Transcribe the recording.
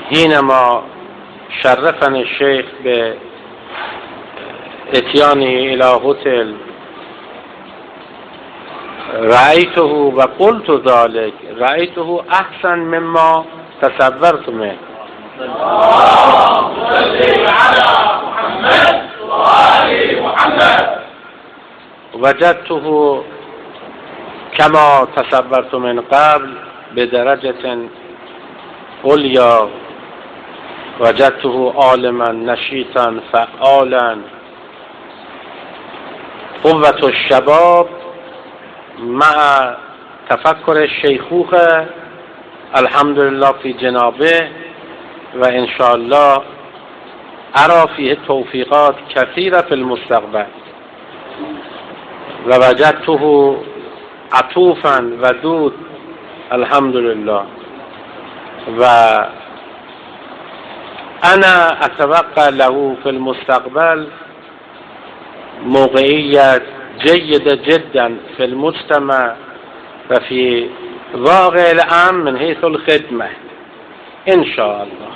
حينما شرفني الشيخ بإتيانه إلى هوتيل رأيته وقلت ذلك، رأيته أحسن مما تصورت منه. اللهم صل على محمد وآل محمد. وجدته كما تصورت من قبل بدرجة عليا، وجدته عالما نشيطا فعالا، قوة الشباب مع تفكر الشيخوخة الحمد لله في جنابه، وإن شاء الله أرى فيه توفيقات كثيرة في المستقبل. ووجدته عطوفا ودود الحمد لله. وأنا أتوقع له في المستقبل موقعية جيدة جدا في المجتمع وفي واقع الأمر من حيث الخدمة إن شاء الله.